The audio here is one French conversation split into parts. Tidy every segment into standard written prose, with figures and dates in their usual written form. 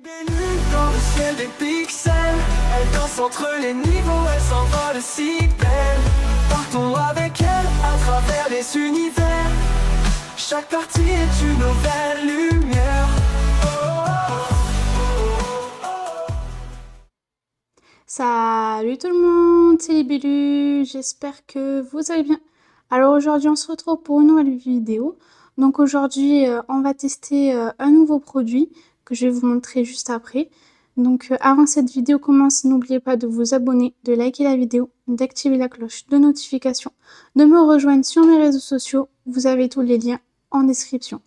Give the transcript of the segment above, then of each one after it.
Belle dans le ciel des pixels, elle danse entre les niveaux, elle s'envole si belle. Partons avec elle à travers les univers. Chaque partie est une nouvelle lumière. Salut tout le monde, c'est Libellu, j'espère que vous allez bien. Alors aujourd'hui on se retrouve pour une nouvelle vidéo. Donc aujourd'hui on va tester un nouveau produit que je vais vous montrer juste après. Donc avant cette vidéo commence, n'oubliez pas de vous abonner, de liker la vidéo, d'activer la cloche de notification, de me rejoindre sur mes réseaux sociaux. Vous avez tous les liens en description.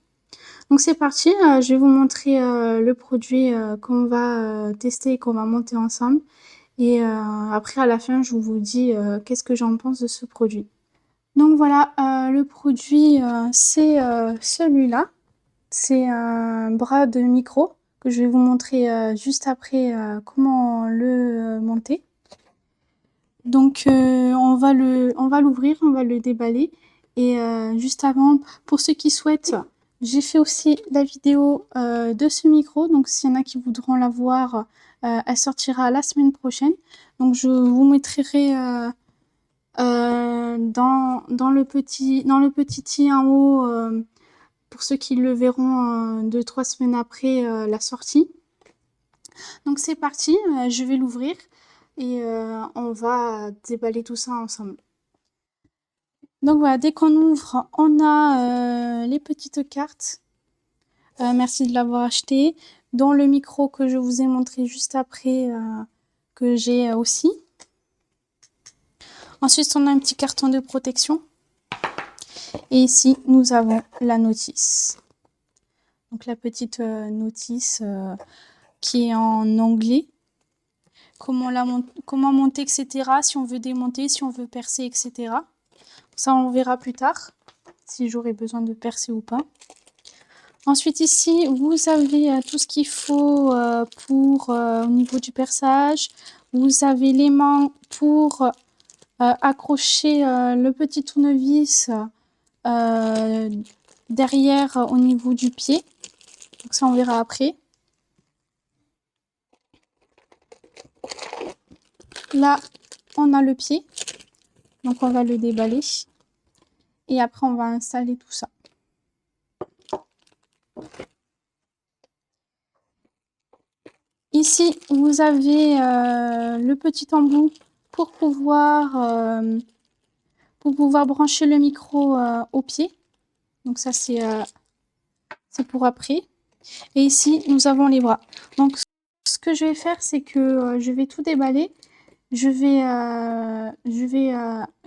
Donc c'est parti, je vais vous montrer le produit qu'on va tester et qu'on va monter ensemble. Et après, à la fin, je vous dis qu'est-ce que j'en pense de ce produit. Donc voilà, le produit, c'est celui-là. C'est un bras de micro que je vais vous montrer juste après comment le monter. Donc on va l'ouvrir, on va le déballer. Et juste avant, pour ceux qui souhaitent, j'ai fait aussi la vidéo de ce micro. Donc s'il y en a qui voudront la voir, elle sortira la semaine prochaine. Donc je vous mettrai dans le petit i en haut pour ceux qui le verront 2-3 semaines après la sortie. Donc c'est parti, je vais l'ouvrir et on va déballer tout ça ensemble. Donc voilà, dès qu'on ouvre, on a les petites cartes. Merci de l'avoir acheté. Dont le micro que je vous ai montré juste après, que j'ai aussi. Ensuite, on a un petit carton de protection. Et ici, nous avons la notice. Donc la petite notice qui est en anglais. Comment monter, etc. Si on veut démonter, si on veut percer, etc. Ça, on verra plus tard, si j'aurai besoin de percer ou pas. Ensuite, ici, vous avez tout ce qu'il faut pour au niveau du perçage. Vous avez l'aimant pour accrocher le petit tournevis derrière au niveau du pied. Donc ça, on verra après. Là, on a le pied. Donc on va le déballer. Et après, on va installer tout ça. Ici, vous avez le petit embout pour pouvoir brancher le micro au pied. Donc ça, c'est pour après. Et ici, nous avons les bras. Donc, ce que je vais faire, c'est que je vais tout déballer.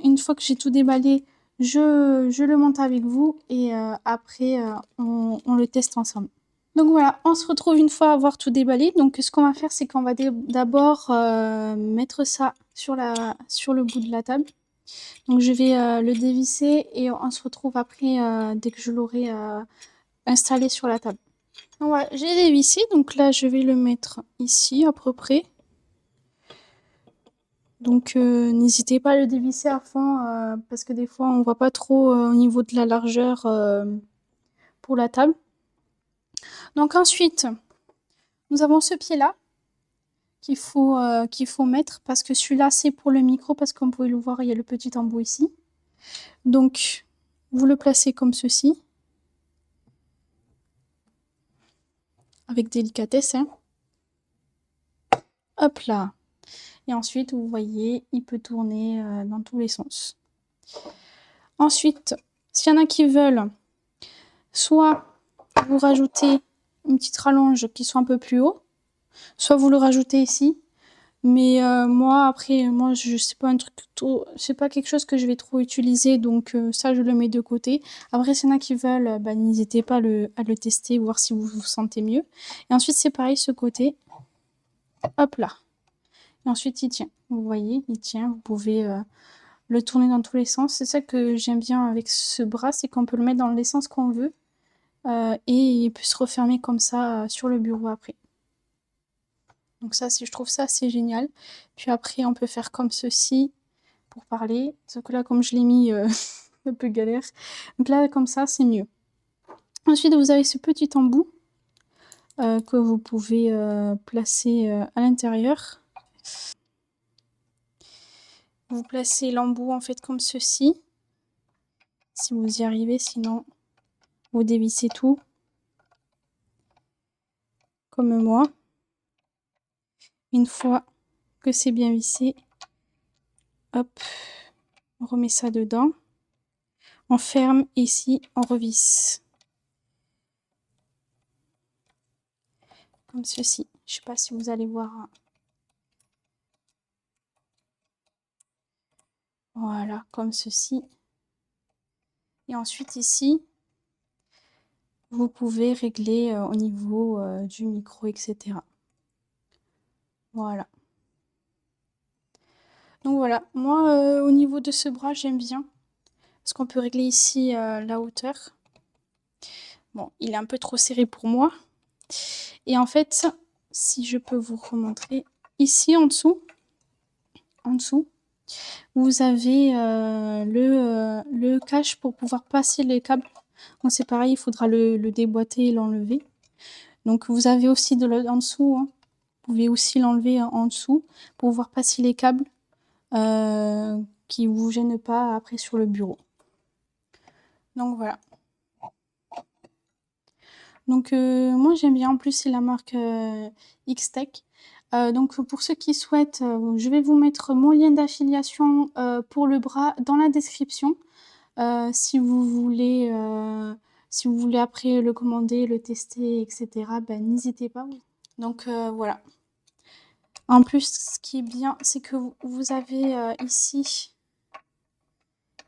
Une fois que j'ai tout déballé, je le monte avec vous et après, on le teste ensemble. Donc voilà, on se retrouve une fois avoir tout déballé. Donc ce qu'on va faire, c'est qu'on va d'abord mettre ça sur le bout de la table. Donc je vais le dévisser et on se retrouve après dès que je l'aurai installé sur la table. Donc voilà, j'ai dévissé, donc là je vais le mettre ici à peu près. Donc n'hésitez pas à le dévisser à fond parce que des fois on voit pas trop au niveau de la largeur pour la table. Donc ensuite, nous avons ce pied-là qu'il faut mettre parce que celui-là c'est pour le micro parce que comme vous pouvez le voir, il y a le petit embout ici. Donc vous le placez comme ceci. Avec délicatesse, hein. Hop là. Et ensuite, vous voyez, il peut tourner dans tous les sens. Ensuite, s'il y en a qui veulent, soit vous rajoutez une petite rallonge qui soit un peu plus haut, soit vous le rajoutez ici. Mais moi, c'est pas quelque chose que je vais trop utiliser, donc ça, je le mets de côté. Après, s'il y en a qui veulent, n'hésitez pas à le tester, voir si vous vous sentez mieux. Et ensuite, c'est pareil, ce côté. Hop là. Et ensuite, il tient. Vous voyez, il tient. Vous pouvez le tourner dans tous les sens. C'est ça que j'aime bien avec ce bras, c'est qu'on peut le mettre dans les sens qu'on veut. Et il peut se refermer comme ça sur le bureau après. Donc ça, je trouve ça assez génial. Puis après, on peut faire comme ceci pour parler. Sauf que là, comme je l'ai mis, un peu galère. Donc là, comme ça, c'est mieux. Ensuite, vous avez ce petit embout que vous pouvez placer à l'intérieur. Vous placez l'embout en fait comme ceci, si vous y arrivez, sinon vous dévissez tout, comme moi. Une fois que c'est bien vissé, hop, on remet ça dedans, on ferme, ici on revisse. Comme ceci. Je sais pas si vous allez voir. Voilà, comme ceci. Et ensuite ici, vous pouvez régler au niveau du micro, etc. Voilà. Donc voilà, moi au niveau de ce bras, j'aime bien. Parce qu'on peut régler ici la hauteur. Bon, il est un peu trop serré pour moi. Et en fait, si je peux vous remontrer, ici en dessous, vous avez le cache pour pouvoir passer les câbles. Donc c'est pareil, il faudra le déboîter et l'enlever. Donc vous avez aussi en dessous, hein, vous pouvez aussi l'enlever en dessous pour pouvoir passer les câbles qui ne vous gênent pas après sur le bureau. Donc voilà. Donc moi j'aime bien, en plus c'est la marque X-Tech. Donc pour ceux qui souhaitent, je vais vous mettre mon lien d'affiliation pour le bras dans la description. Si vous voulez après le commander, le tester, etc., ben, n'hésitez pas. Donc voilà. En plus, ce qui est bien, c'est que vous avez ici,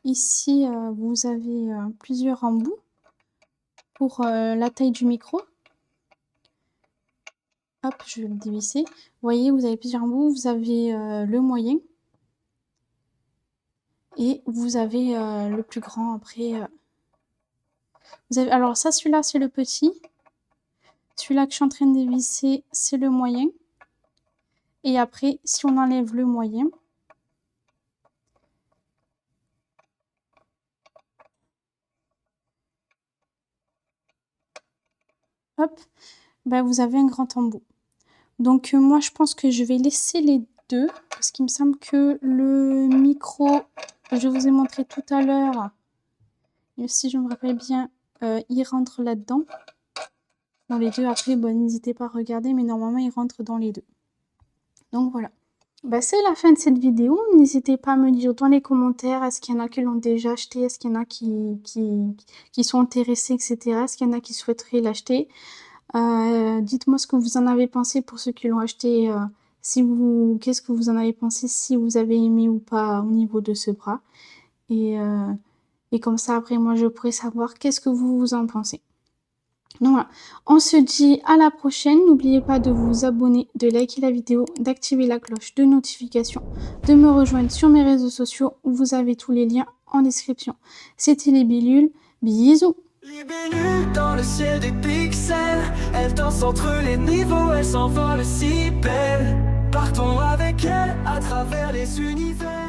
vous avez plusieurs embouts pour la taille du micro. Hop, je vais le dévisser. Vous voyez, vous avez plusieurs embouts. Vous avez le moyen. Et vous avez le plus grand après. Vous avez, alors ça, celui-là, c'est le petit. Celui-là que je suis en train de dévisser, c'est le moyen. Et après, si on enlève le moyen, hop, ben vous avez un grand embout. Donc moi, je pense que je vais laisser les deux, parce qu'il me semble que le micro, je vous ai montré tout à l'heure, si je me rappelle bien, il rentre là-dedans. Dans les deux, après, bon, n'hésitez pas à regarder, mais normalement, il rentre dans les deux. Donc voilà. Bah, c'est la fin de cette vidéo. N'hésitez pas à me dire dans les commentaires, est-ce qu'il y en a qui l'ont déjà acheté, est-ce qu'il y en a qui sont intéressés, etc. Est-ce qu'il y en a qui souhaiteraient l'acheter. Dites-moi ce que vous en avez pensé pour ceux qui l'ont acheté. Qu'est-ce que vous en avez pensé, si vous avez aimé ou pas au niveau de ce bras. Et comme ça, après, moi, je pourrais savoir qu'est-ce que vous en pensez. Donc voilà, on se dit à la prochaine. N'oubliez pas de vous abonner, de liker la vidéo, d'activer la cloche de notification, de me rejoindre sur mes réseaux sociaux où vous avez tous les liens en description. C'était les Billules, bisous. Les Billules dans le ciel des pixels, elles dansent entre les niveaux, elles s'envolent si belles. Partons avec elles à travers les univers.